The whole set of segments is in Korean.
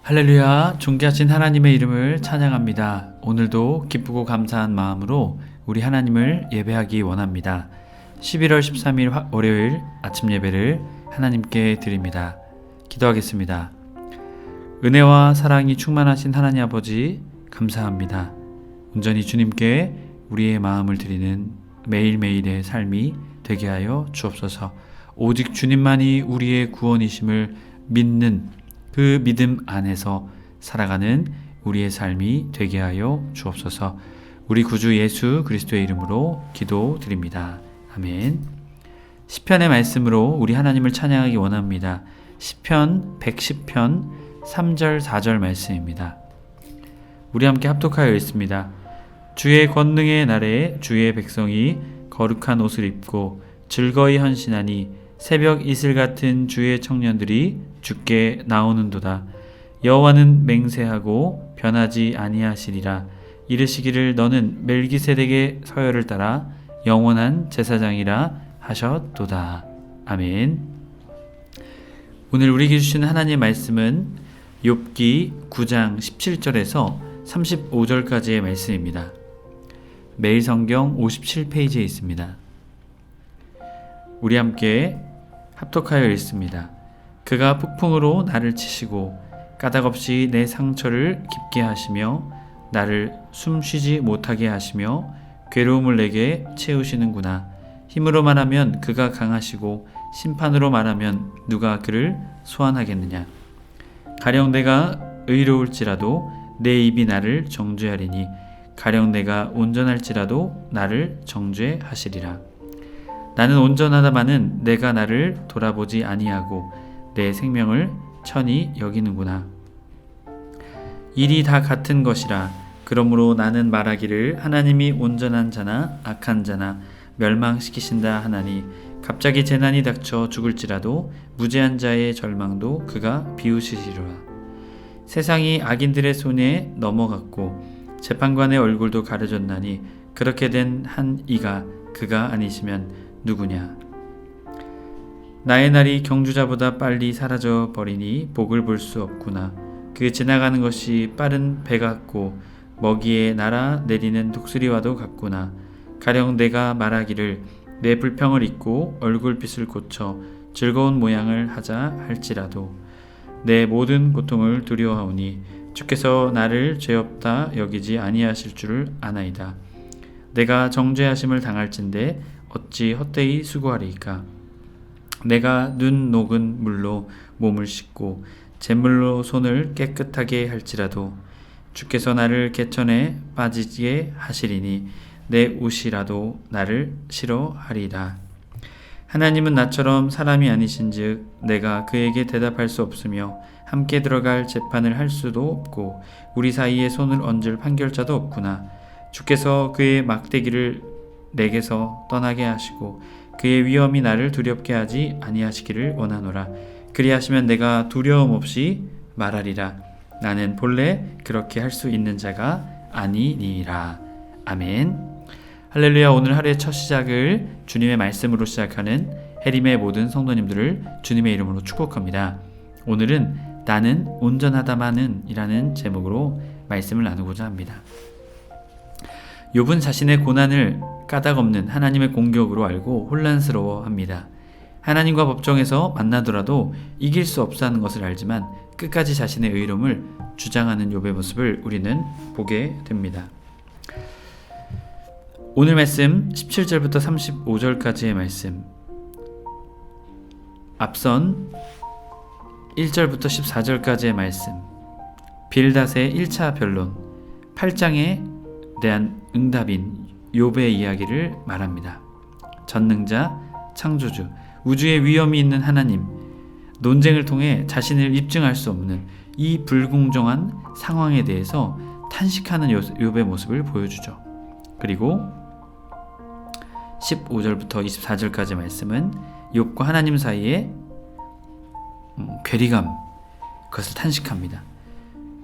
할렐루야, 존귀하신 하나님의 이름을 찬양합니다. 오늘도 기쁘고 감사한 마음으로 우리 하나님을 예배하기 원합니다. 11월 13일 월요일 아침 예배를 하나님께 드립니다. 기도하겠습니다. 은혜와 사랑이 충만하신 하나님 아버지 감사합니다. 온전히 주님께 우리의 마음을 드리는 매일매일의 삶이 되게 하여 주옵소서. 오직 주님만이 우리의 구원이심을 믿는 그 믿음 안에서 살아가는 우리의 삶이 되게 하여 주옵소서. 우리 구주 예수 그리스도의 이름으로 기도드립니다. 아멘. 시편의 말씀으로 우리 하나님을 찬양하기 원합니다. 시편 110편 3절 4절 말씀입니다. 우리 함께 합독하여 읽습니다. 주의 권능의 날에 주의 백성이 거룩한 옷을 입고 즐거이 헌신하니 새벽 이슬 같은 주의 청년들이 주께 나오는도다. 여호와는 맹세하고 변하지 아니하시리라. 이르시기를 너는 멜기세덱의 서열을 따라 영원한 제사장이라 하셨도다. 아멘. 오늘 우리에게 주시는 하나님의 말씀은 욥기 9장 17절에서 35절까지의 말씀입니다. 매일 성경 57페이지에 있습니다. 우리 함께 합독하여 읽습니다. 그가 폭풍으로 나를 치시고 까닭없이 내 상처를 깊게 하시며 나를 숨쉬지 못하게 하시며 괴로움을 내게 채우시는구나. 힘으로 말하면 그가 강하시고 심판으로 말하면 누가 그를 소환하겠느냐. 가령 내가 의로울지라도 내 입이 나를 정죄하리니 가령 내가 온전할지라도 나를 정죄하시리라. 나는 온전하다마는 내가 나를 돌아보지 아니하고 내 생명을 천히 여기는구나. 일이 다 같은 것이라. 그러므로 나는 말하기를 하나님이 온전한 자나 악한 자나 멸망시키신다 하나니 갑자기 재난이 닥쳐 죽을지라도 무죄한 자의 절망도 그가 비우시리로라. 세상이 악인들의 손에 넘어갔고 재판관의 얼굴도 가려졌나니 그렇게 된 한 이가 그가 아니시면 누구냐. 나의 날이 경주자보다 빨리 사라져 버리니 복을 볼 수 없구나. 그 지나가는 것이 빠른 배 같고 먹이에 날아 내리는 독수리와도 같구나. 가령 내가 말하기를 내 불평을 잊고 얼굴빛을 고쳐 즐거운 모양을 하자 할지라도 내 모든 고통을 두려워하오니 주께서 나를 죄없다 여기지 아니하실 줄을 아나이다. 내가 정죄하심을 당할진대 어찌 헛되이 수고하리이까. 내가 눈 녹은 물로 몸을 씻고 잿물로 손을 깨끗하게 할지라도 주께서 나를 개천에 빠지게 하시리니 내 옷이라도 나를 싫어하리이다. 하나님은 나처럼 사람이 아니신즉 내가 그에게 대답할 수 없으며 함께 들어갈 재판을 할 수도 없고 우리 사이에 손을 얹을 판결자도 없구나. 주께서 그의 막대기를 내게서 떠나게 하시고 그의 위엄이 나를 두렵게 하지 아니하시기를 원하노라. 그리하시면 내가 두려움 없이 말하리라. 나는 본래 그렇게 할 수 있는 자가 아니니라. 아멘. 할렐루야. 오늘 하루의 첫 시작을 주님의 말씀으로 시작하는 해림의 모든 성도님들을 주님의 이름으로 축복합니다. 오늘은 나는 온전하다마는 이라는 제목으로 말씀을 나누고자 합니다. 욥은 자신의 고난을 까닭없는 하나님의 공격으로 알고 혼란스러워합니다. 하나님과 법정에서 만나더라도 이길 수 없다는 것을 알지만 끝까지 자신의 의로움을 주장하는 욥의 모습을 우리는 보게 됩니다. 오늘 말씀 17절부터 35절까지의 말씀, 앞선 1절부터 14절까지의 말씀, 빌닷의 1차 변론, 8장에 대한 응답인 욥의 이야기를 말합니다. 전능자, 창조주, 우주의 위엄이 있는 하나님, 논쟁을 통해 자신을 입증할 수 없는 이 불공정한 상황에 대해서 탄식하는 욥의 모습을 보여주죠. 그리고 15절부터 24절까지 말씀은 욥과 하나님 사이에 괴리감, 그것을 탄식합니다.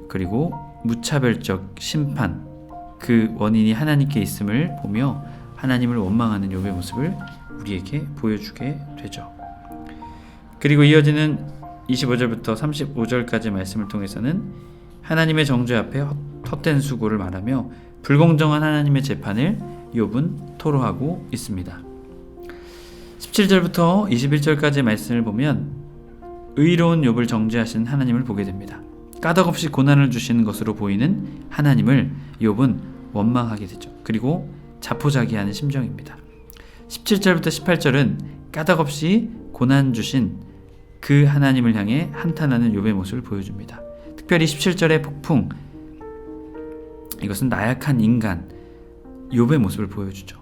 그리고 무차별적 심판, 그 원인이 하나님께 있음을 보며 하나님을 원망하는 욥의 모습을 우리에게 보여주게 되죠. 그리고 이어지는 25절부터 35절까지 말씀을 통해서는 하나님의 정죄 앞에 헛된 수고를 말하며 불공정한 하나님의 재판을 욥은 토로하고 있습니다. 17절부터 21절까지 말씀을 보면 의로운 욥을 정죄하신 하나님을 보게 됩니다. 까닭없이 고난을 주시는 것으로 보이는 하나님을 욥은 원망하게 되죠. 그리고 자포자기하는 심정입니다. 17절부터 18절은 까닭없이 고난 주신 그 하나님을 향해 한탄하는 욥의 모습을 보여줍니다. 특별히 17절의 폭풍, 이것은 나약한 인간 욥의 모습을 보여주죠.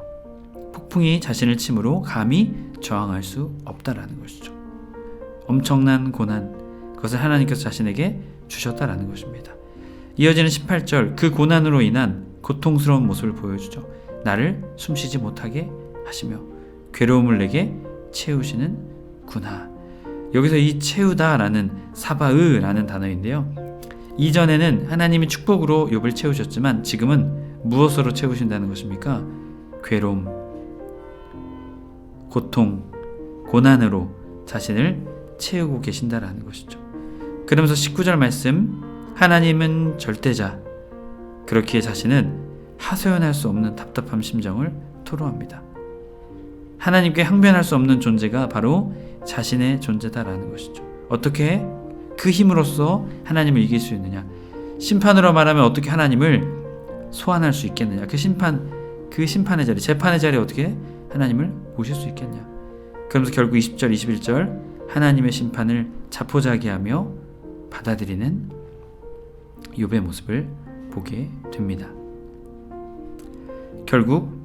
폭풍이 자신을 침으로 감히 저항할 수 없다라는 것이죠. 엄청난 고난, 그것을 하나님께서 자신에게 주셨다라는 것입니다. 이어지는 18절, 그 고난으로 인한 고통스러운 모습을 보여주죠. 나를 숨쉬지 못하게 하시며 괴로움을 내게 채우시는구나. 여기서 이 채우다라는 사바으라는 단어인데요. 이전에는 하나님이 축복으로 욥을 채우셨지만 지금은 무엇으로 채우신다는 것입니까? 괴로움, 고통, 고난으로 자신을 채우고 계신다라는 것이죠. 그러면서 19절 말씀, 하나님은 절대자, 그렇기에 자신은 하소연할 수 없는 답답한 심정을 토로합니다. 하나님께 항변할 수 없는 존재가 바로 자신의 존재다라는 것이죠. 어떻게 그 힘으로써 하나님을 이길 수 있느냐? 심판으로 말하면 어떻게 하나님을 소환할 수 있겠느냐? 그 심판의 자리, 재판의 자리에 어떻게 하나님을 모실 수 있겠냐? 그러면서 결국 20절, 21절 하나님의 심판을 자포자기하며 받아들이는 욥의 모습을 보게 됩니다. 결국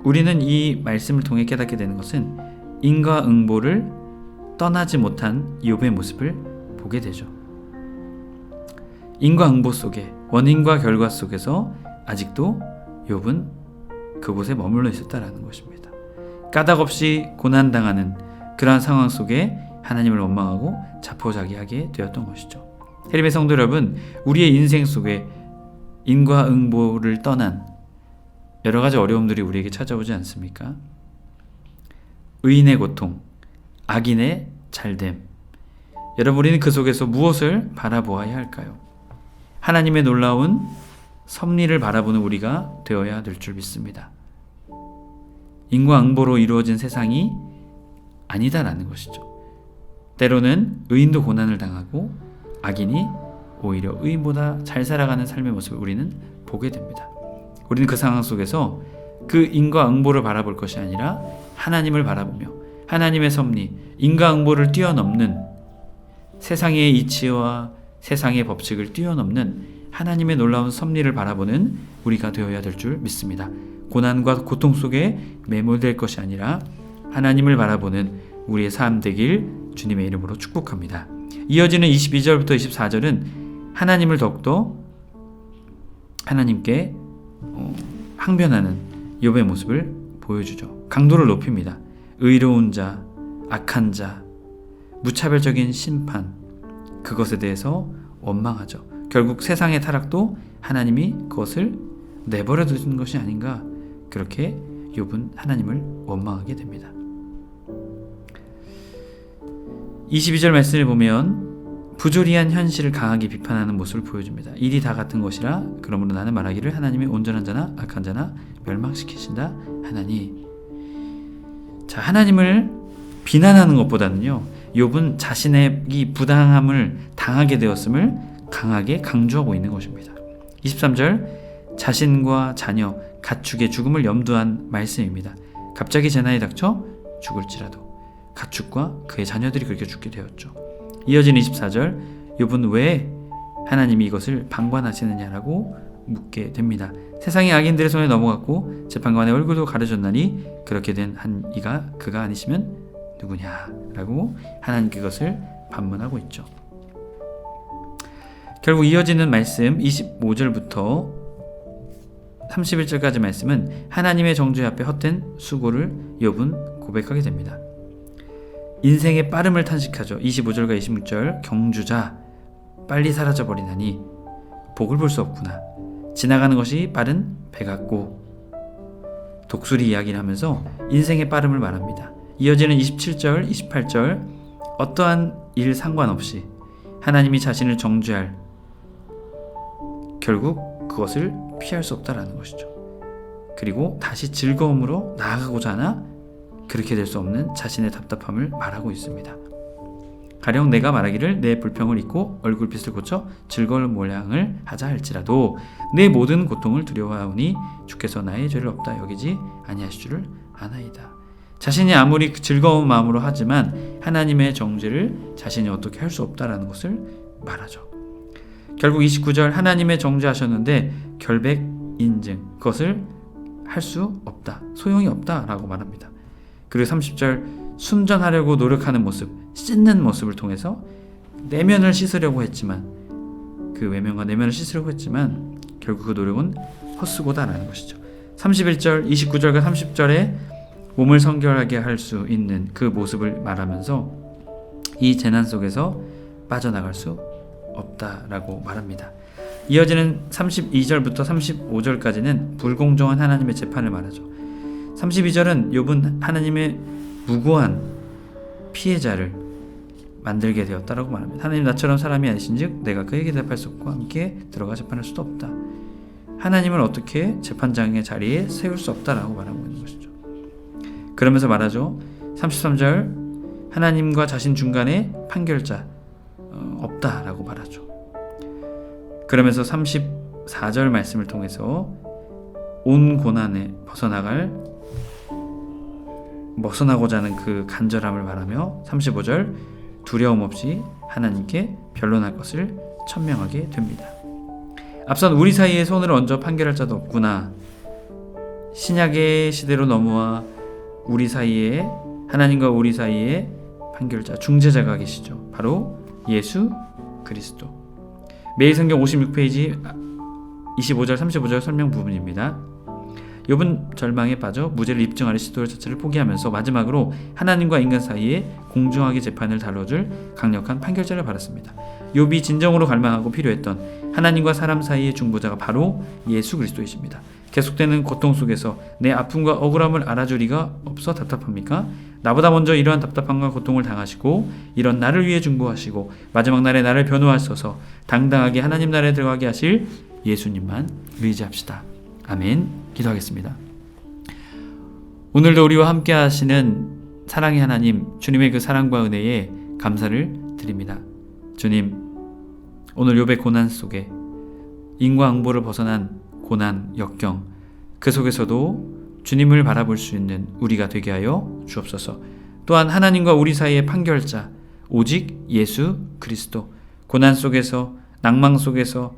우리는 이 말씀을 통해 깨닫게 되는 것은 인과응보를 떠나지 못한 욥의 모습을 보게 되죠. 인과응보 속에, 원인과 결과 속에서 아직도 욥은 그곳에 머물러 있었다라는 것입니다. 까닭없이 고난당하는 그러한 상황 속에 하나님을 원망하고 자포자기하게 되었던 것이죠. 헬림의 성도 여러분, 우리의 인생 속에 인과응보를 떠난 여러 가지 어려움들이 우리에게 찾아오지 않습니까? 의인의 고통, 악인의 잘됨. 여러분, 우리는 그 속에서 무엇을 바라보아야 할까요? 하나님의 놀라운 섭리를 바라보는 우리가 되어야 될 줄 믿습니다. 인과응보로 이루어진 세상이 아니다라는 것이죠. 때로는 의인도 고난을 당하고 악인이 오히려 의인보다 잘 살아가는 삶의 모습을 우리는 보게 됩니다. 우리는 그 상황 속에서 그 인과응보를 바라볼 것이 아니라 하나님을 바라보며 하나님의 섭리, 인과응보를 뛰어넘는 세상의 이치와 세상의 법칙을 뛰어넘는 하나님의 놀라운 섭리를 바라보는 우리가 되어야 될 줄 믿습니다. 고난과 고통 속에 매몰될 것이 아니라 하나님을 바라보는 우리의 삶 되길 주님의 이름으로 축복합니다. 이어지는 22절부터 24절은 하나님을 더욱더 하나님께 항변하는 욥의 모습을 보여주죠. 강도를 높입니다. 의로운 자, 악한 자, 무차별적인 심판, 그것에 대해서 원망하죠. 결국 세상의 타락도 하나님이 그것을 내버려 두는 것이 아닌가, 그렇게 욥은 하나님을 원망하게 됩니다. 22절 말씀을 보면 부조리한 현실을 강하게 비판하는 모습을 보여줍니다. 일이 다 같은 것이라 그러므로 나는 말하기를 하나님이 온전한 자나 악한 자나 멸망시키신다 하나니. 자, 하나님을 비난하는 것보다는요, 욥은 자신의 이 부당함을 당하게 되었음을 강하게 강조하고 있는 것입니다. 23절, 자신과 자녀, 가축의 죽음을 염두한 말씀입니다. 갑자기 재난이 닥쳐 죽을지라도 가축과 그의 자녀들이 그렇게 죽게 되었죠. 이어지는 24절, 욥은 왜 하나님이 이것을 방관하시느냐라고 묻게 됩니다. 세상의 악인들의 손에 넘어갔고 재판관의 얼굴도 가려졌나니 그렇게 된 한 이가 그가 아니시면 누구냐라고 하나님께 그것을 반문하고 있죠. 결국 이어지는 말씀 25절부터 31절까지 말씀은 하나님의 정죄 앞에 헛된 수고를 욥은 고백하게 됩니다. 인생의 빠름을 탄식하죠. 25절과 26절, 경주자 빨리 사라져버리나니 복을 볼 수 없구나. 지나가는 것이 빠른 배 같고, 독수리 이야기를 하면서 인생의 빠름을 말합니다. 이어지는 27절, 28절, 어떠한 일 상관없이 하나님이 자신을 정죄할, 결국 그것을 피할 수 없다라는 것이죠. 그리고 다시 즐거움으로 나아가고자 하나 그렇게 될 수 없는 자신의 답답함을 말하고 있습니다. 가령 내가 말하기를 내 불평을 잊고 얼굴빛을 고쳐 즐거운 모양을 하자 할지라도 내 모든 고통을 두려워하오니 주께서 나의 죄를 없다 여기지 아니하실 줄을 아나이다. 자신이 아무리 즐거운 마음으로 하지만 하나님의 정죄를 자신이 어떻게 할 수 없다라는 것을 말하죠. 결국 29절 하나님의 정죄하셨는데 결백 인증 그것을 할 수 없다, 소용이 없다라고 말합니다. 그리고 30절 순전하려고 노력하는 모습, 씻는 모습을 통해서 내면을 씻으려고 했지만, 그 외면과 내면을 씻으려고 했지만 결국 그 노력은 헛수고다라는 것이죠. 31절, 29절과 30절에 몸을 성결하게 할 수 있는 그 모습을 말하면서 이 재난 속에서 빠져나갈 수 없다라고 말합니다. 이어지는 32절부터 35절까지는 불공정한 하나님의 재판을 말하죠. 32절은 욥은 하나님의 무고한 피해자를 만들게 되었다라고 말합니다. 하나님 나처럼 사람이 아니신즉 내가 그에게 대답할 수 없고 함께 들어가 재판할 수도 없다. 하나님을 어떻게 재판장의 자리에 세울 수 없다라고 말하고 있는 것이죠. 그러면서 말하죠. 33절 하나님과 자신 중간에 판결자 없다라고 말하죠. 그러면서 34절 말씀을 통해서 온 고난에 벗어나고자 하는 그 간절함을 말하며 35절 두려움 없이 하나님께 변론할 것을 천명하게 됩니다. 앞선 우리 사이에 손을 얹어 판결할 자도 없구나. 신약의 시대로 넘어와 우리 사이에 하나님과 우리 사이에 판결자, 중재자가 계시죠. 바로 예수 그리스도. 매일 성경 56페이지 25절 35절 설명 부분입니다. 욥은 절망에 빠져 무죄를 입증하려 시도 자체를 포기하면서 마지막으로 하나님과 인간 사이에 공정하게 재판을 다뤄줄 강력한 판결자를 받았습니다. 욥이 진정으로 갈망하고 필요했던 하나님과 사람 사이의 중보자가 바로 예수 그리스도이십니다. 계속되는 고통 속에서 내 아픔과 억울함을 알아줄 리가 없어 답답합니까? 나보다 먼저 이러한 답답함과 고통을 당하시고 이런 나를 위해 중보하시고 마지막 날에 나를 변호하셔서 당당하게 하나님 나라에 들어가게 하실 예수님만 의지합시다. 아멘. 기도하겠습니다. 오늘도 우리와 함께 하시는 사랑의 하나님, 주님의 그 사랑과 은혜에 감사를 드립니다. 주님, 오늘 욥의 고난 속에 인과응보를 벗어난 고난, 역경, 그 속에서도 주님을 바라볼 수 있는 우리가 되게 하여 주옵소서. 또한 하나님과 우리 사이의 판결자, 오직 예수 그리스도, 고난 속에서, 낭망 속에서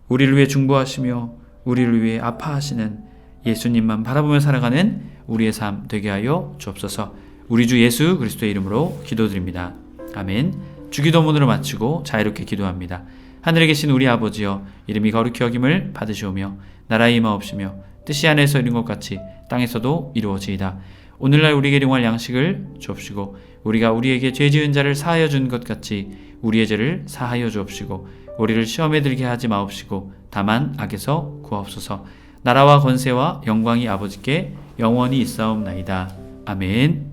우리를 위해 중보하시며 우리를 위해 아파하시는 예수님만 바라보며 살아가는 우리의 삶 되게 하여 주옵소서. 우리 주 예수 그리스도의 이름으로 기도드립니다. 아멘. 주기도문으로 마치고 자유롭게 기도합니다. 하늘에 계신 우리 아버지여, 이름이 거룩히 여김을 받으시오며 나라의 임하옵시며 뜻이 하늘에서 이룬 것 같이 땅에서도 이루어지이다. 오늘날 우리에게 일용할 양식을 주옵시고 우리가 우리에게 죄 지은 자를 사하여 준 것 같이 우리의 죄를 사하여 주옵시고 우리를 시험에 들게 하지 마옵시고 다만 악에서 구하옵소서. 나라와 권세와 영광이 아버지께 영원히 있사옵나이다. 아멘.